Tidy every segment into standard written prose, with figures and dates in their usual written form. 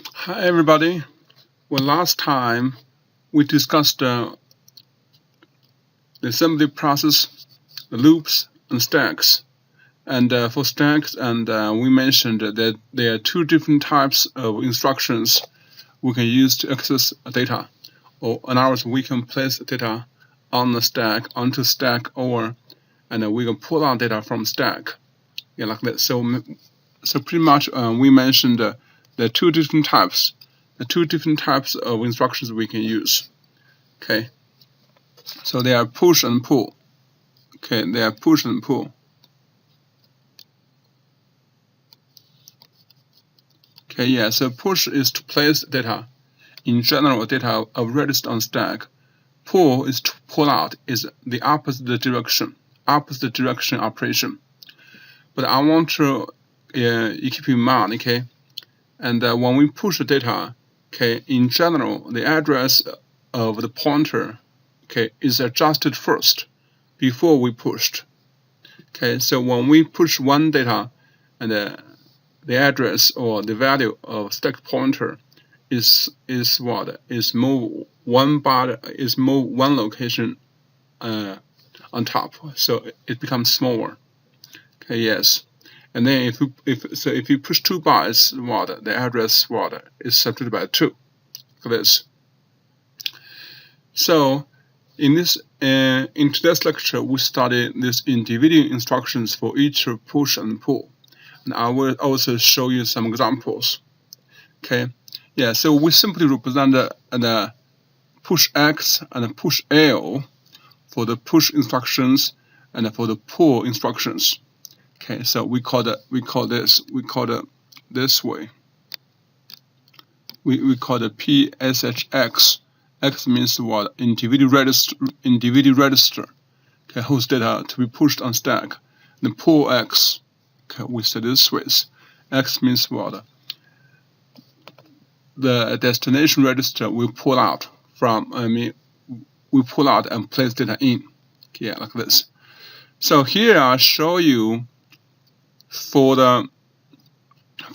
Hi everybody. Well, last time we discussed the assembly process, the loops, and stacks. And for stacks, we mentioned that there are two different types of instructions we can use to access data. Or in other words, we can place data on the stack, onto stack, and we can pull out data from stack. Yeah, like that. So pretty much we mentioned the two different types of instructions we can use. Okay, so they are push and pull. Okay, they are push and pull. Okay, yeah, so push is to place data. In general, data are registered on stack. Pull is to pull out, is the opposite direction operation. But I want to keep in mind, okay, and when we push the data, okay, in general, the address of the pointer, okay, is adjusted first before we pushed. Okay, so when we push one data, and the address or the value of stack pointer is move one location on top, so it becomes smaller. Okay, yes, and then if you push 2 bytes, the address is subtracted by 2. For this. So in today's lecture, we study these individual instructions for each push and pull, and I will also show you some examples. Okay, yeah. So we simply represent the push X and push L for the push instructions and for the pull instructions. Okay, so we call it this way. We call it PSHX. X means what? Individual register. Okay, whose data to be pushed on stack. The pull X. Okay, we say this way. X means what? The destination register we pull out we pull out and place data in. Okay, yeah, like this. So here I show you for the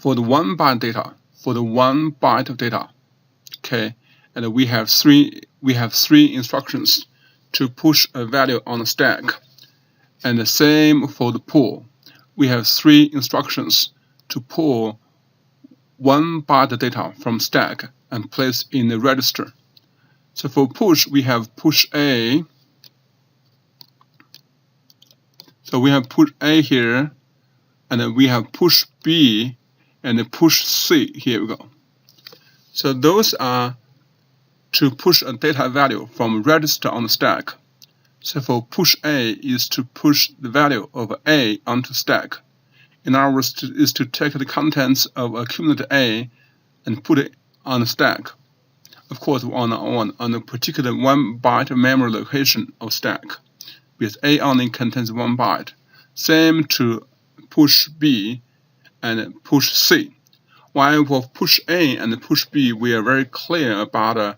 1 byte data, for the 1 byte of data. Okay, and we have three instructions to push a value on the stack, and the same for the pull. We have 3 instructions to pull 1 byte data from stack and place in the register. So for push, we have push A. So we have push A here, and then we have push B and then push C. Here we go. So those are to push a data value from register on the stack. So for push A is to push the value of A onto stack. In other words, is to take the contents of accumulator A and put it on the stack. Of course, on a particular 1 byte memory location of stack, because A only contains 1 byte. Same to push B and push C. While for push A and push B, we are very clear about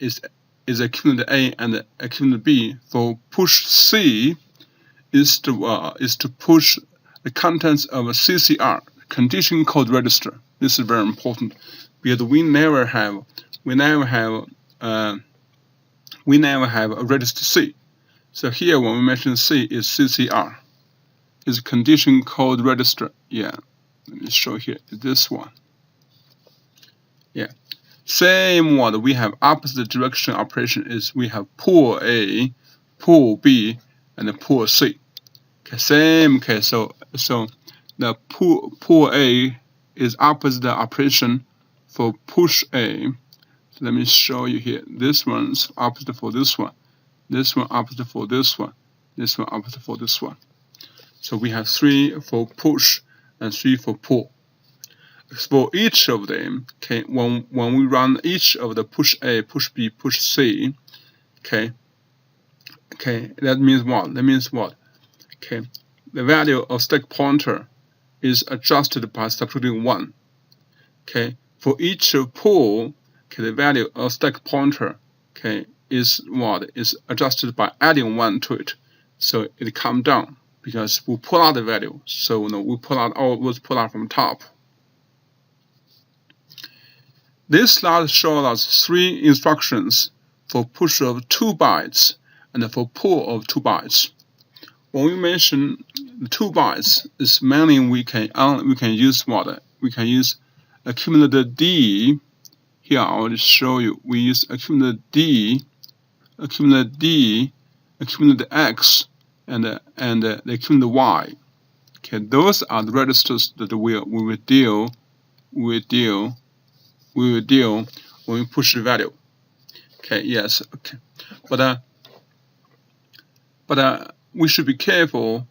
is accumulator A and accumulator B. For push C is to push the contents of a CCR, condition code register. This is very important because we never have a register C. So here when we mention C is CCR, is condition code register. Yeah, let me show here this one. Yeah. Same one, we have opposite direction operation is we have pull A, pull B, and pull C. Okay, same case. So the pull A is opposite operation for push A. So let me show you here. This one's opposite for this one. This one opposite for this one. This one opposite for this one. So we have 3 for push and 3 for pull. For each of them, okay, when we run each of the push A, push B, push C, okay, that means what? Okay, the value of stack pointer is adjusted by subtracting 1. Okay, for each pull, okay, the value of stack pointer, okay, is adjusted by adding 1 to it, so it comes down because we pull out the value. So we pull out from top. This slide shows us 3 instructions for push of 2 bytes and for pull of 2 bytes. When we mention 2 bytes, it's mainly we can use what? We can use accumulator D. Here I will show you. We use accumulator D, accumulator X, and the accumulator Y. Okay, those are the registers that we will deal when we push the value. Okay, yes, okay, but we should be careful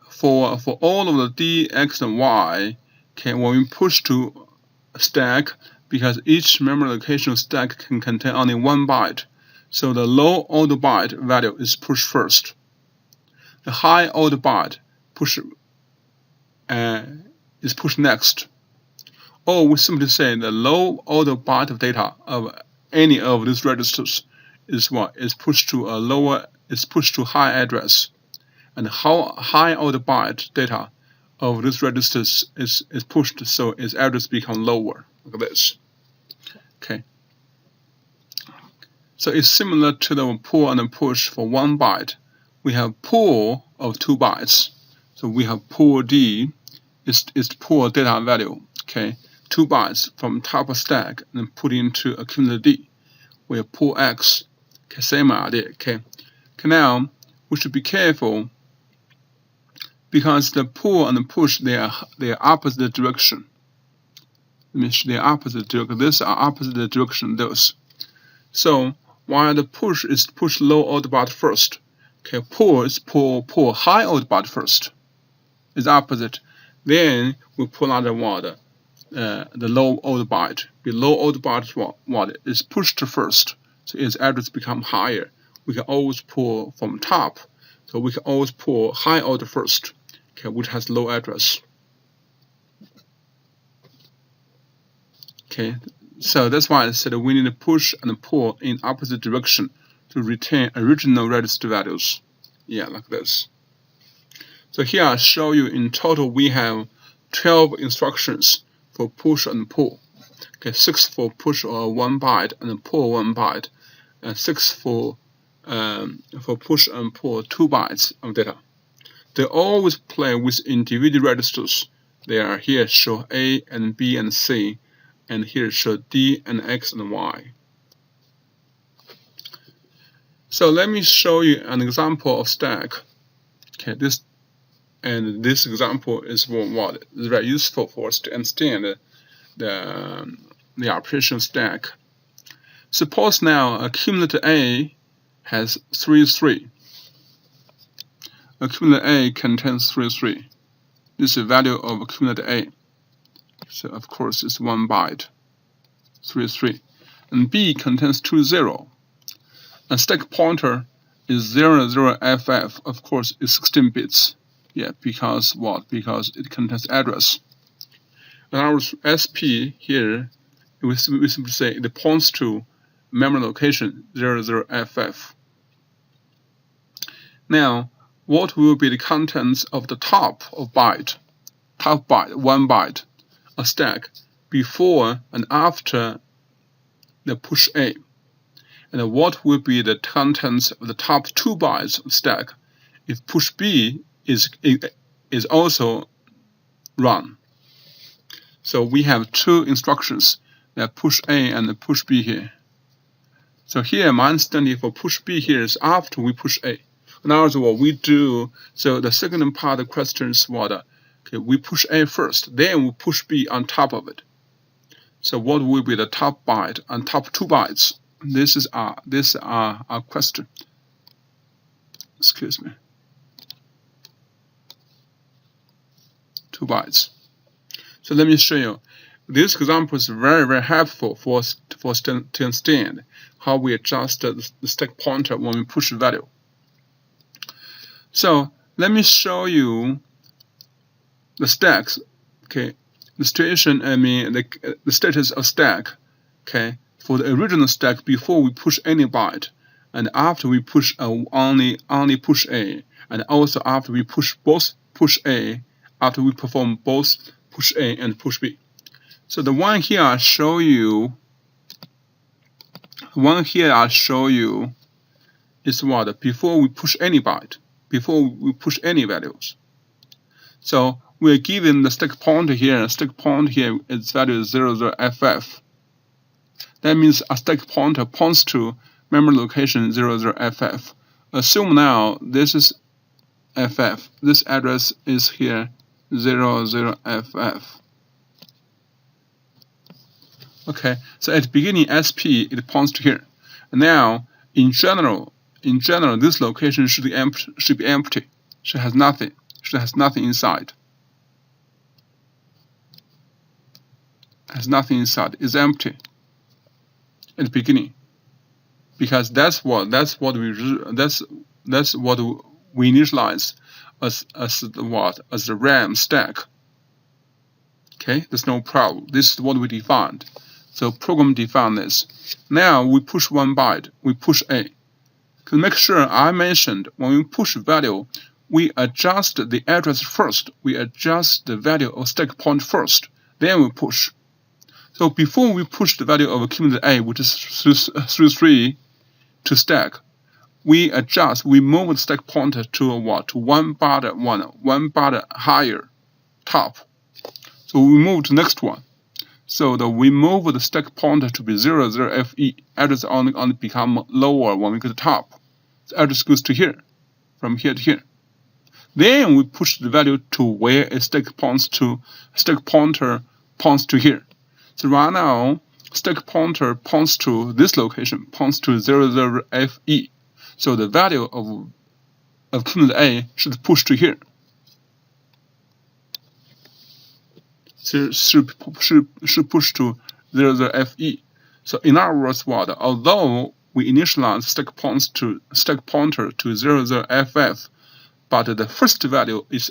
for all of the D, X, and Y. Okay, when we push to stack, because each memory location stack can contain only 1 byte, so the low order byte value is pushed first. The high order byte is pushed next. Or we simply say the low order byte of data of any of these registers is pushed to high address, and how high order byte data of these registers is pushed, so its address becomes lower, like this. Okay. So it's similar to the pull and push for 1 byte. We have pull of 2 bytes. So we have pull D is pull data value. Okay, 2 bytes from top of stack and put into accumulator D. We have pull X. Okay, same idea. Okay. Now we should be careful because the pull and the push they are opposite direction. They are opposite direction. These are opposite direction. Those. So while the push is push low order byte first, okay, pull is pull high order byte first. It's opposite. Then we pull out the low order byte. The low order byte is pushed first, so its address become higher. We can always pull from top, so we can always pull high order first, okay, which has low address. Okay, so that's why I said we need to push and pull in opposite direction to retain original register values. Yeah, like this. So here I show you in total we have 12 instructions for push and pull. Okay, 6 for push or 1 byte and pull 1 byte, and 6 for push and pull 2 bytes of data. They always play with individual registers. They are here show A and B and C, and here show D and X and Y. So let me show you an example of stack. Okay, this example is what is very useful for us to understand the operation stack. Suppose now accumulator A has 3. Accumulator A contains 3. This is the value of accumulator A. So of course it's 1 byte, 3. And B contains 20. And stack pointer is 00FF. Of course it's 16 bits. Yeah, because what? Because it contains address. And our SP here, we simply say it points to memory location 00FF. Now, what will be the contents of the top byte, 1 byte, a stack before and after the push A? And what will be the contents of the top 2 bytes of stack if push B is also run? So we have 2 instructions, that push A and push B here. So here my understanding for push B here is after we push A. In other words, what we do, so the second part of the question is what? Okay, we push A first, then we push B on top of it. So what will be the top byte and top 2 bytes? This is our question. Excuse me. 2 bytes. So let me show you. This example is very, very helpful for us to understand how we adjust the stack pointer when we push the value. So let me show you the stacks. Okay, the situation. The status of stack. Okay, for the original stack before we push any byte, and after we push only push A, and also after we push both push A, after we perform both push A and push B. So the one here I show you One here I'll show you is what? Before we push any byte, before we push any values. So we're given the stack pointer here, and stack pointer here its value is 00FF. That means a stack pointer points to memory location 00FF. Assume now this is FF. This address is here 00FF. Okay, so at the beginning SP it points to here. And now in general this location should be empty. Should has nothing inside. Has nothing inside. It's empty at the beginning, because that's what we initialize as the RAM stack. Okay, there's no problem. This is what we defined. So program defined this. Now we push one byte. We push A. To make sure, I mentioned when we push value, we adjust the address first. We adjust the value of stack point first. Then we push. So before we push the value of accumulator A, which is 33, to stack, we move the stack pointer to what? To one byte higher, top. So we move to the next one. So we move the stack pointer to be 00FE. Address only become lower when we go to the top. The address goes to here, from here to here. Then we push the value to where a stack pointer points to here. So right now, stack pointer points to this location, points to 00FE. So the value of accumulator A should push to here. So should push to 00FE. So in other words, although we initialize stack pointer to 00FF, but the first value is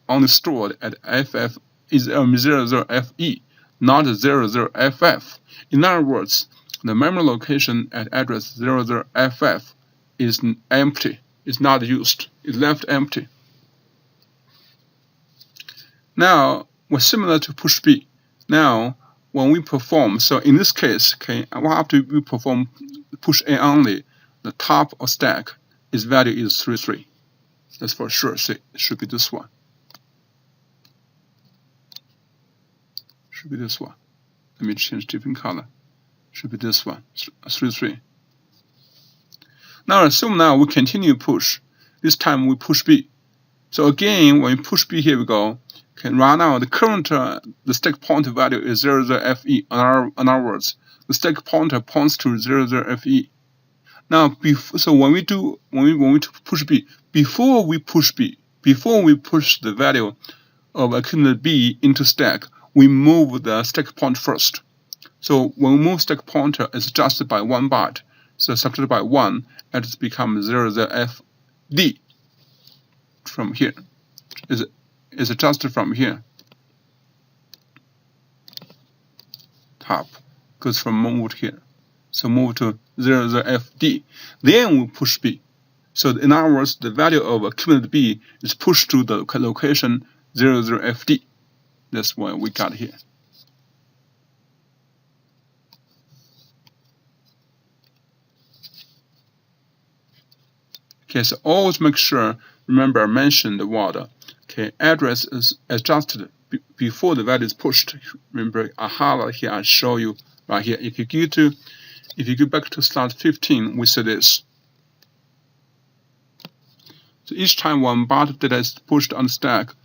only stored at FF is 00FE. Not 00FF. In other words, the memory location at address 00FF is empty. It's not used. It's left empty. Now, we're similar to push B. Now, when we perform, so in this case, okay, after we perform push A only, the top of stack, its value is 33. That's for sure. So it should be this one. Should be this one. Let me change different color. Should be this one, 33. Now assume we continue push. This time we push B. So again, when we push B, here we go. Okay, right now the current the stack pointer value is 00FE. In other words, the stack pointer points to 00FE. Now, so when we push B, before we push the value of accumulator B into stack, we move the stack pointer first. So when we move stack pointer, it's adjusted by 1 byte. So subtracted by 1, and it becomes 00FD from here. Is adjusted from here. Top goes from move to here. So move to 00FD. Then we push B. So in other words, the value of accumulator B is pushed to the location 00FD. That's what we got here. Okay, so always make sure, remember I mentioned the word, okay, address is adjusted before the value is pushed. Remember, I highlight here, I show you right here. If you go back to slide 15, we see this. So each time one byte data is pushed on the stack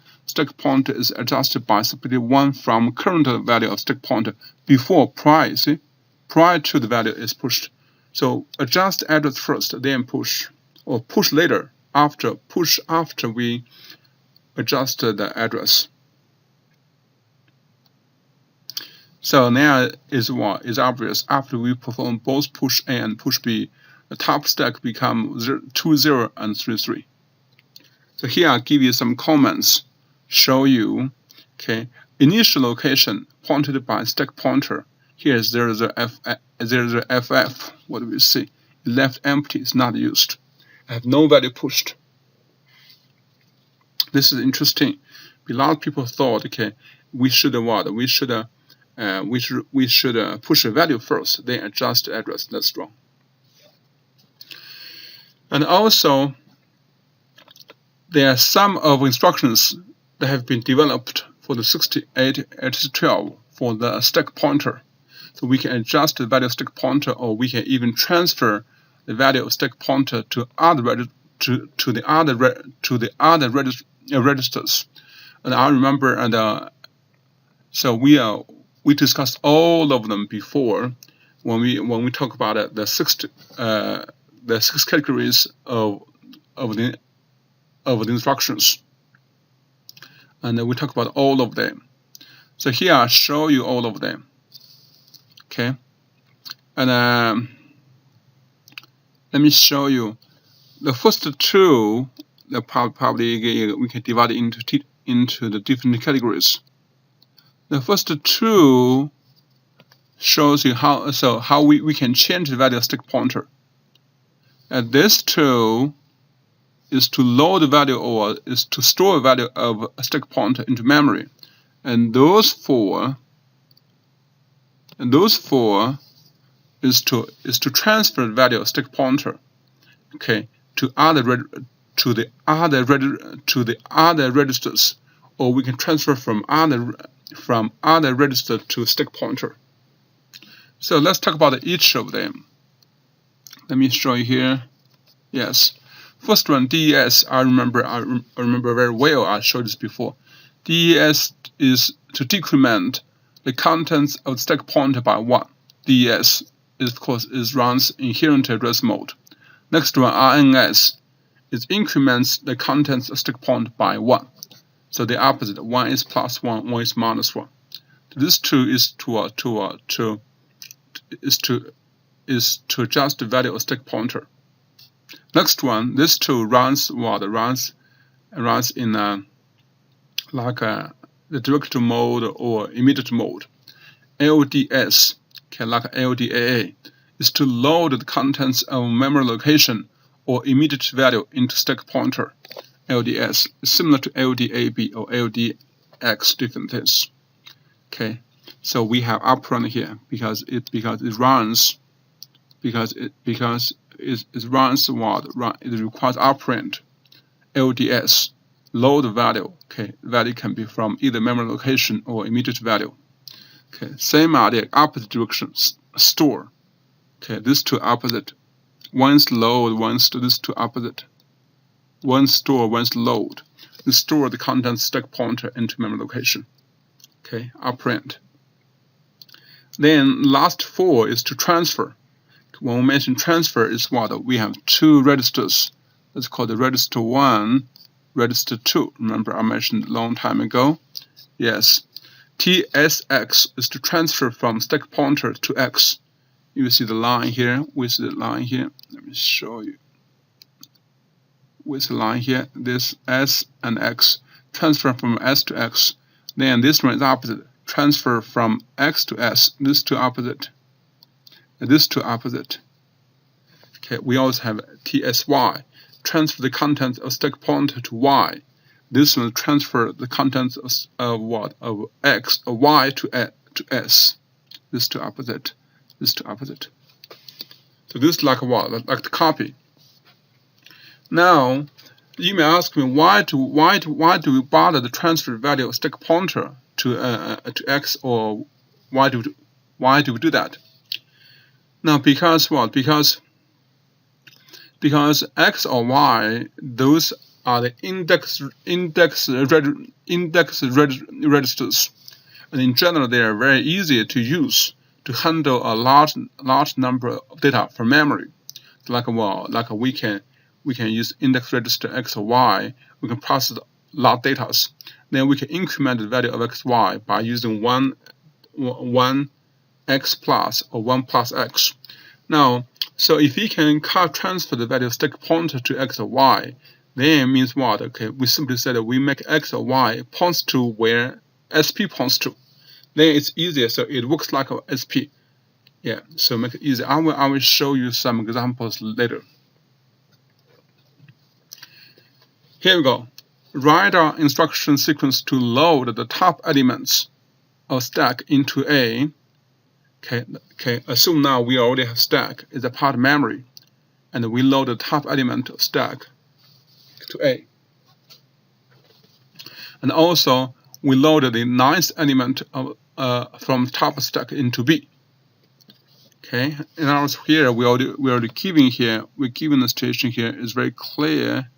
pointer is adjusted by subtracting 1 from current value of stack pointer prior to the value is pushed. So adjust address first, then push, or push later after we adjust the address. So now is obvious. After we perform both push A and push B, the top stack become 20 and 33. So here I'll give you some comments. Show you, okay, initial location pointed by stack pointer. Here is 00FF. What do we see? Left empty. It's not used. I have no value pushed. This is interesting. A lot of people thought, okay, we should we should push a value first, then adjust the address. That's wrong. And also, there are some of instructions that have been developed for the 68H12 for the stack pointer. So we can adjust the value of stack pointer, or we can even transfer the value of stack pointer to the other registers. And I remember, and so we discussed all of them before when we talk about the six categories of the instructions, and we talk about all of them. So here I show you all of them. Okay, and let me show you the first two. Probably we can divide it into the different categories. The first two shows you how we can change the value of stack pointer. And this two is to load the value or is to store a value of a stack pointer into memory. And those four is to transfer the value of stack pointer, okay, to the other registers, or we can transfer from other register to stack pointer. So let's talk about each of them. Let me show you here. Yes, first one, DES. I remember very well. I showed this before. DES is to decrement the contents of stack pointer by 1. DES is, of course, runs inherent address mode. Next one, RNS, it increments the contents of stack pointer by 1. So the opposite, 1 is plus 1, 1 is minus 1. This two is to adjust the value of stack pointer. Next one, this two runs in the directed mode or immediate mode. LDS, okay, like LDAA, is to load the contents of memory location or immediate value into stack pointer. LDS is similar to LDAB or LDX, different things. Okay, so we have operand here because it runs what it requires operand LDS, load value. Okay, value can be from either memory location or immediate value. Okay, same idea, opposite direction, store. Okay, these two opposite. One's load, these two opposite. One store, one's load. You store the contents stack pointer into memory location. Okay, operand. Then last four is to transfer. When we mention transfer, is what we have two registers. That's called the register 1, register 2. Remember I mentioned a long time ago. Yes, TSX is to transfer from stack pointer to X. You see the line here. With the line here, let me show you. With the line here, this S and X, transfer from S to X. Then this one is opposite, transfer from X to S. This two opposite. And this two opposite. Okay, we also have TSY, transfer the contents of stack pointer to Y. This one transfer the contents of what? Of X or Y to S. This two opposite. This two opposite. So this is like what? Like the copy. Now, you may ask me why do we bother to transfer the value of stack pointer to X, or why do we do that? Now, because what? Because X or Y, those are the index registers, and in general they are very easy to use to handle a large number of data from memory. Like we can use index register X or Y. We can process a lot of data. Then we can increment the value of X, Y by using one X plus or 1 plus X. Now, so if we can transfer the value of stack pointer to X or Y, then it means what? Okay, we simply say that we make X or Y points to where SP points to. Then it's easier, so it works like a SP. Yeah, so make it easy. I will show you some examples later. Here we go. Write our instruction sequence to load the top elements. of stack into A. Okay. Assume now we already have stack is a part memory, and we load the top element of stack to A. And also we loaded the ninth element of from top stack into B. Okay. And also here we already given here. We're given the situation here is very clear.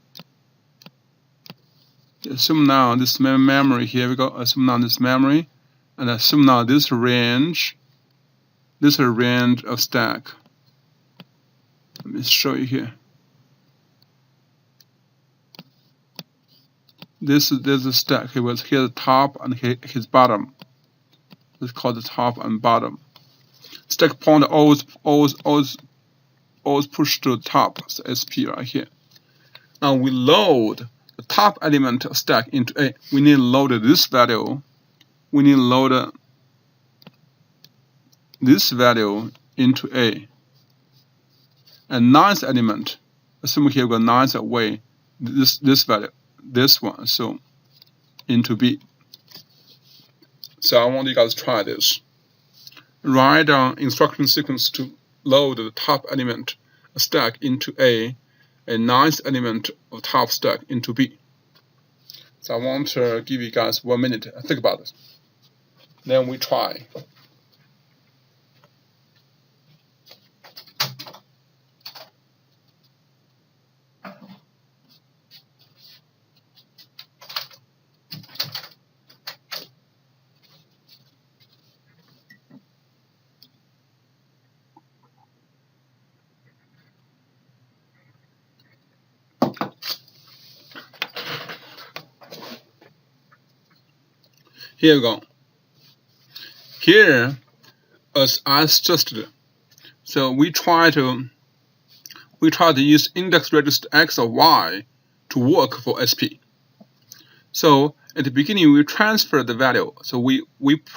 Assume now this memory here we go. Assume now this memory, and assume now this range. This is a range of stack. Let me show you here. This is a stack. Here's the top and here's bottom. It's called the top and bottom. Stack pointer always push to the top. So SP right here. Now we load the top element of stack into A. We need to load this value. We need to load this value into A. And ninth element, assume here we got ninth away, this value, this one, so into B. So I want you guys to try this. Write down instruction sequence to load the top element of stack into A, and ninth element of top stack into B. So I want to give you guys 1 minute to think about it. Then we try. Here we go. Here, as I suggested, so we try to use index register X or Y to work for SP. So at the beginning we transfer the value. So we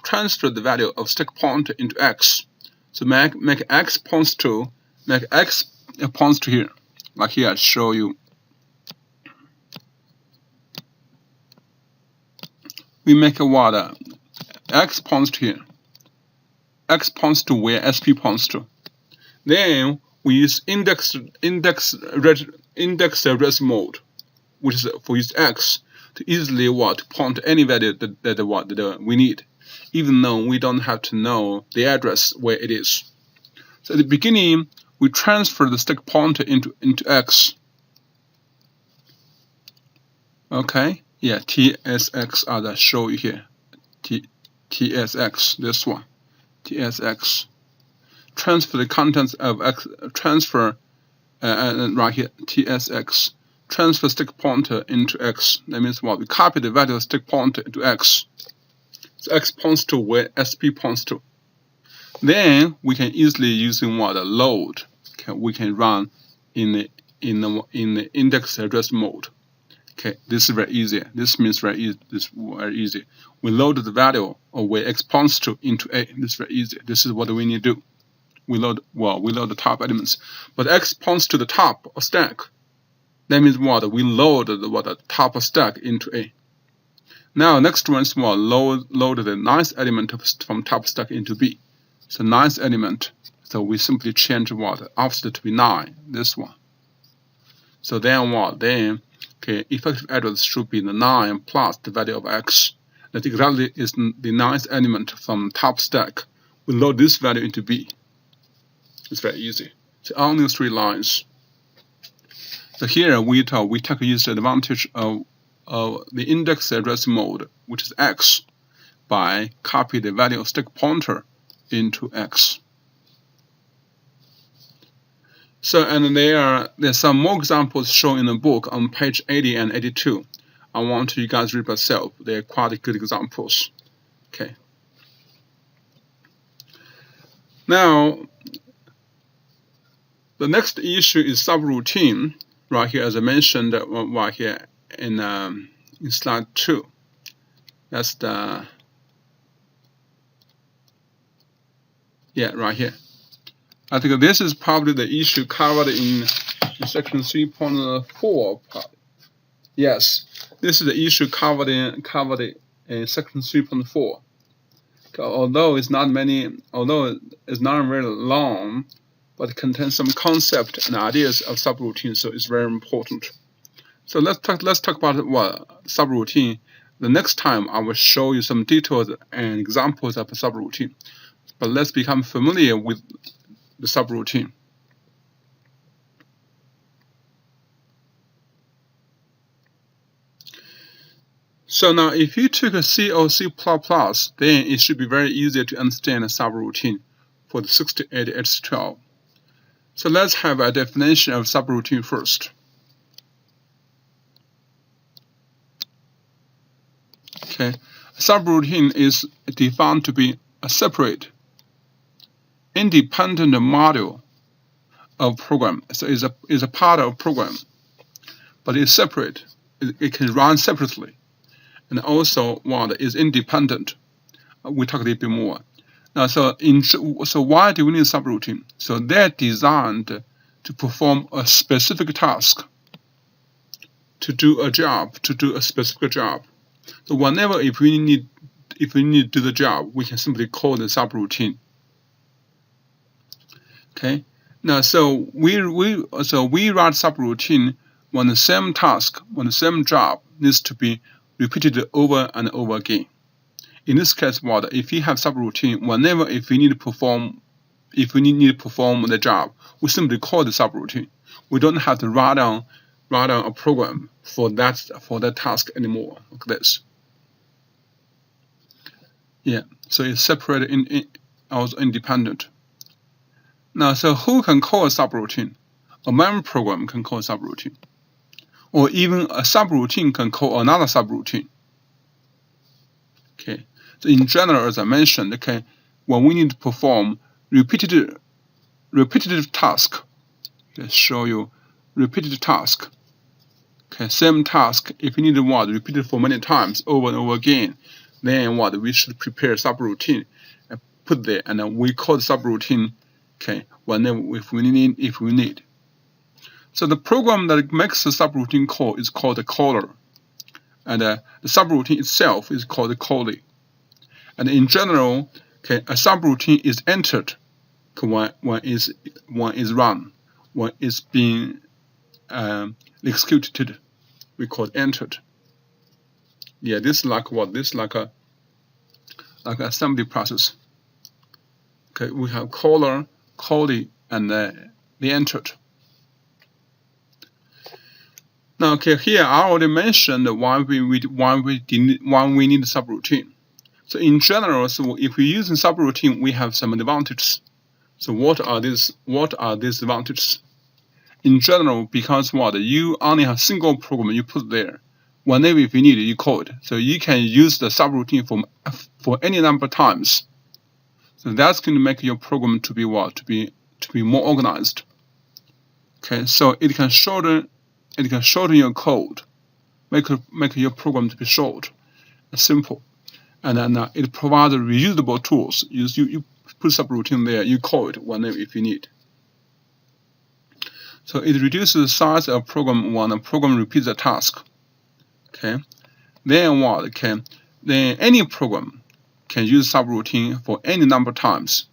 transfer the value of stack pointer into X. So make X points to here. Like here I show you. We make a what? X points to here. X points to where SP points to. Then we use index res mode, which is for use X to easily point to any value that we need, even though we don't have to know the address where it is. So at the beginning we transfer the stack pointer into X. Okay. Yeah, TSX as I show you here. TSX, this one. TSX. Transfer the contents of X, transfer, right here, TSX. Transfer stack pointer into X. That means what? We copy the value of stack pointer into X. So X points to where SP points to. Then we can easily using what? A load. Okay, we can run in the index address mode. Okay, this is very easy. This means very easy. This is very easy. We load the value of where X points to into A. This is very easy. This is what we need to do. We load the top elements, but X points to the top of stack. That means what? We load the top of stack into A. Now next one is what? Load the ninth element from top stack into B. So ninth element. So we simply change what? Offset to be 9. This one. So then what? Then okay, effective address should be the 9 plus the value of X. That exactly is the ninth element from top stack. We load this value into B. It's very easy. So only 3 lines. So here we take use the advantage of the index address mode, which is X, by copy the value of stack pointer into X. So, and there's some more examples shown in the book on page 80 and 82. I want you guys to read yourself. They're quite good examples. Okay. Now, the next issue is subroutine. Right here, as I mentioned, right here in slide 2. That's the right here. I think this is probably the issue covered in section 3.4 part. Yes, this is the issue covered in section 3.4. Although it's not very long, but it contains some concept and ideas of subroutine, so it's very important. So let's talk about subroutine. The next time I will show you some details and examples of a subroutine. But let's become familiar with the subroutine. So now, if you took a C or C++, then it should be very easy to understand a subroutine for the 68H12. So let's have a definition of subroutine first. Okay, a subroutine is defined to be a separate, independent module of program. So it's a part of a program, but it's separate. It can run separately, and also is independent. We'll talk a little bit more. Now, so why do we need a subroutine? So they're designed to perform a specific task, to do a specific job. So whenever if we need to do the job, we can simply call the subroutine. Okay. Now, so we write subroutine when the same task, when the same job needs to be repeated over and over again. In this case, if you have subroutine, whenever if we need to perform the job, we simply call the subroutine. We don't have to write down a program for that task anymore, like this. Yeah, so it's separated also independent. Now, so who can call a subroutine? A memory program can call a subroutine, or even a subroutine can call another subroutine. Okay, so in general, as I mentioned, okay, when we need to perform repetitive task, let's show you repetitive task. Okay, same task. If you need to repeat it for many times over and over again, then we should prepare a subroutine and put there, and then we call the subroutine. Okay, whenever if we need. So the program that makes the subroutine call is called the caller, and the subroutine itself is called the callee. And in general, okay, a subroutine is entered when is run, when it's being executed. We call it entered. Yeah, this is like an assembly process. Okay, we have caller, callee, and the entered. Now, okay, here I already mentioned why we need a subroutine. So in general, so if we use a subroutine, we have some advantages. So what are these advantages? In general, because you only have a single program you put there. Whenever if you need it, you call it. So you can use the subroutine for any number of times. So that's going to make your program to be more organized. Okay, so it can shorten your code, make your program to be short and simple, and then it provides reusable tools. You put subroutine there, you call it whenever if you need. So it reduces the size of a program when a program repeats a task. Okay, then then any program can use subroutine for any number of times.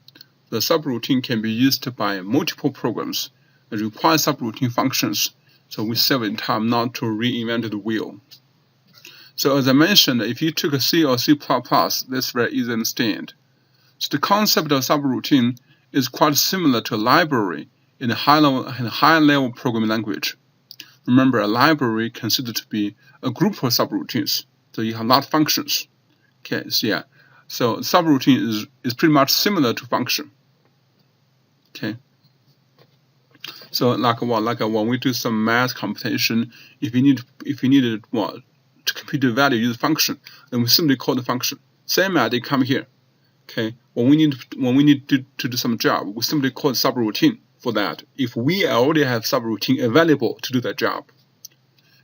The subroutine can be used by multiple programs that require subroutine functions. So we save in time not to reinvent the wheel. So as I mentioned, if you took a C or C++, that's very easy to understand. So the concept of subroutine is quite similar to a library in a high-level programming language. Remember, a library considered to be a group of subroutines. So you have a lot of functions. Okay, so yeah. So subroutine is pretty much similar to function. Okay. So like when we do some math computation, if you need to compute the value, use function, then we simply call the function. Same idea come here. Okay, when we need to do some job, we simply call subroutine for that. If we already have subroutine available to do that job.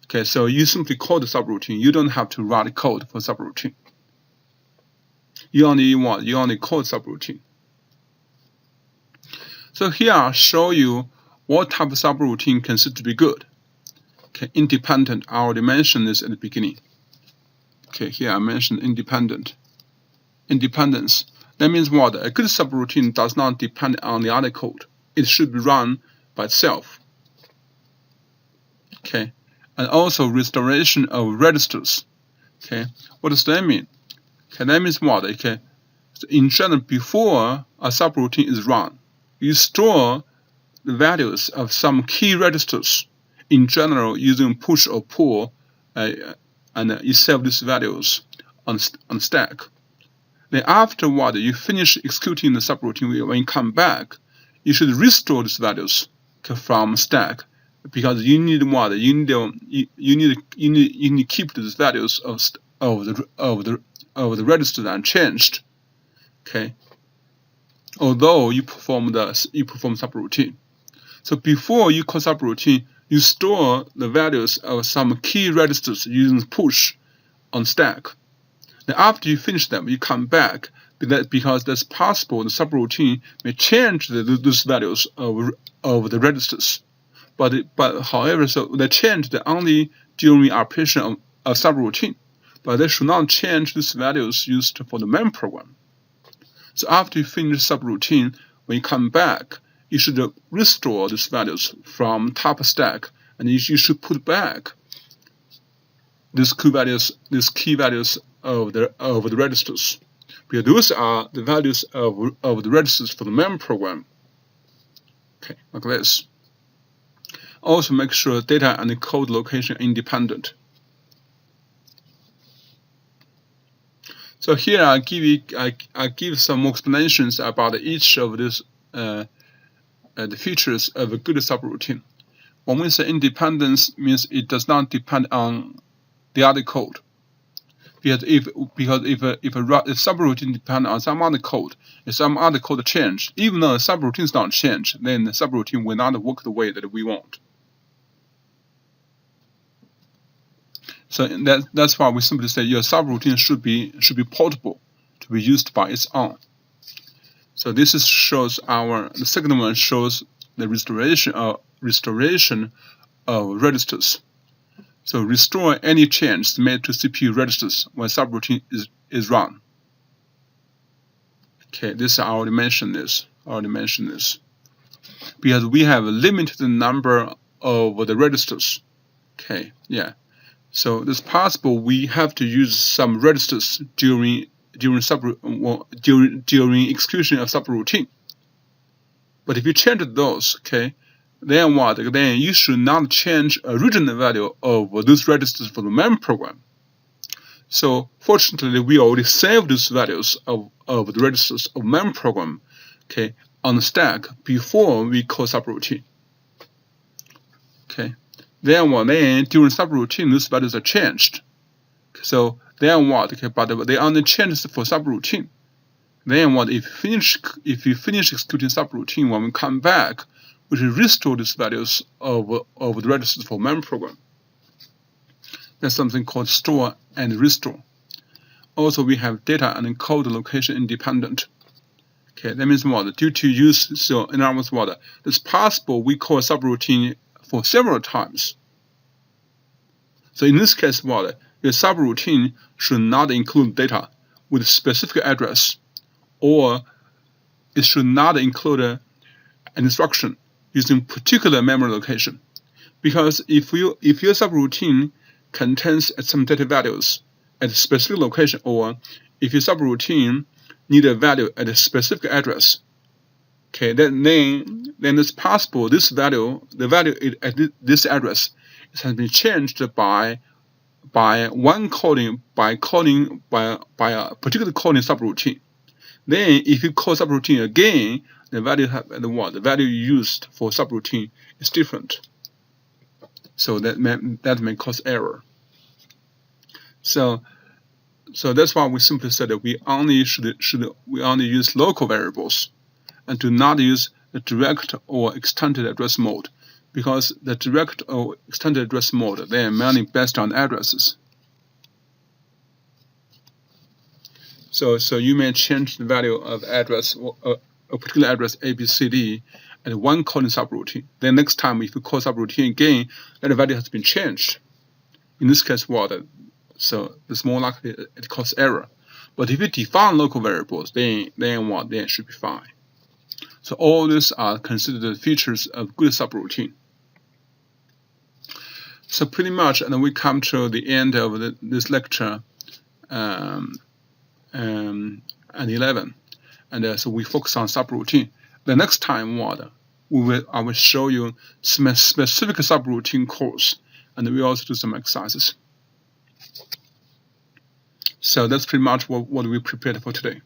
Okay, so you simply call the subroutine. You don't have to write code for subroutine. You only call subroutine. So here I'll show you what type of subroutine considered to be good. Okay, independent. I already mentioned this at the beginning. Okay, here I mentioned independent. independence. That means what? A good subroutine does not depend on the other code. It should be run by itself. Okay, and also restoration of registers. Okay, what does that mean? Okay, that means what? Okay, so in general, before a subroutine is run, you store the values of some key registers. In general, using push or pull, and you save these values on stack. Then afterward, you finish executing the subroutine. When you come back, you should restore these values from stack, because you need what? You need to keep these values of the register unchanged. Okay. Although you perform subroutine. So before you call subroutine, you store the values of some key registers using push on stack. Then after you finish them, you come back, because that's possible the subroutine may change those values of the registers. But however, so they change only during operation of subroutine, but they should not change these values used for the main program. So after you finish subroutine, when you come back, you should restore these values from top stack, and you should put back these key values of the registers, because those are the values of the registers for the main program. Okay, like this. Also make sure data and code location are independent. So here I give some more explanations about each of these the features of a good subroutine. When we say independence, means it does not depend on the other code. Because if a subroutine depends on some other code, if some other code change, even though the subroutine is not changed, then the subroutine will not work the way that we want. So that's why we simply say your subroutine should be portable to be used by its own. So this shows the second one shows the restoration of registers. So restore any change made to CPU registers when subroutine is run. Okay, this I already mentioned this. Because we have a limited number of the registers. Okay, yeah. So it's possible we have to use some registers during execution of subroutine. But if you change those, okay, then what? Then you should not change original value of those registers for the main program. So fortunately, we already saved those values of the registers of main program, okay, on the stack before we call subroutine. Okay. Then during subroutine, those values are changed. So then what? Okay, but they only changed for subroutine. Then what? If you finish executing subroutine, when we come back, we should restore these values of the registers for main program. That's something called store and restore. Also, we have data and code location independent. Okay, that means what? Due to use, so in other words, what? It's possible we call subroutine for several times. So in this case, what? The subroutine should not include data with a specific address, or it should not include an instruction using particular memory location. Because if your subroutine contains some data values at a specific location, or if your subroutine need a value at a specific address, okay, then it's possible the value at this address has been changed by one calling by a particular calling subroutine. Then if you call subroutine again, the value used for subroutine is different. So that may cause error. So that's why we simply said that we only use local variables, and do not use the direct or extended address mode, because the direct or extended address mode, they are mainly based on addresses. So you may change the value of address, a particular address ABCD, at one calling subroutine. Then next time, if you call subroutine again, that value has been changed. In this case, what? So it's more likely it causes error. But if you define local variables, then what? Then it should be fine. So all these are considered features of good subroutine. So pretty much, and we come to the end of this lecture and 11, and so we focus on subroutine. The next time, I will show you some specific subroutine course, and we also do some exercises. So that's pretty much what we prepared for today.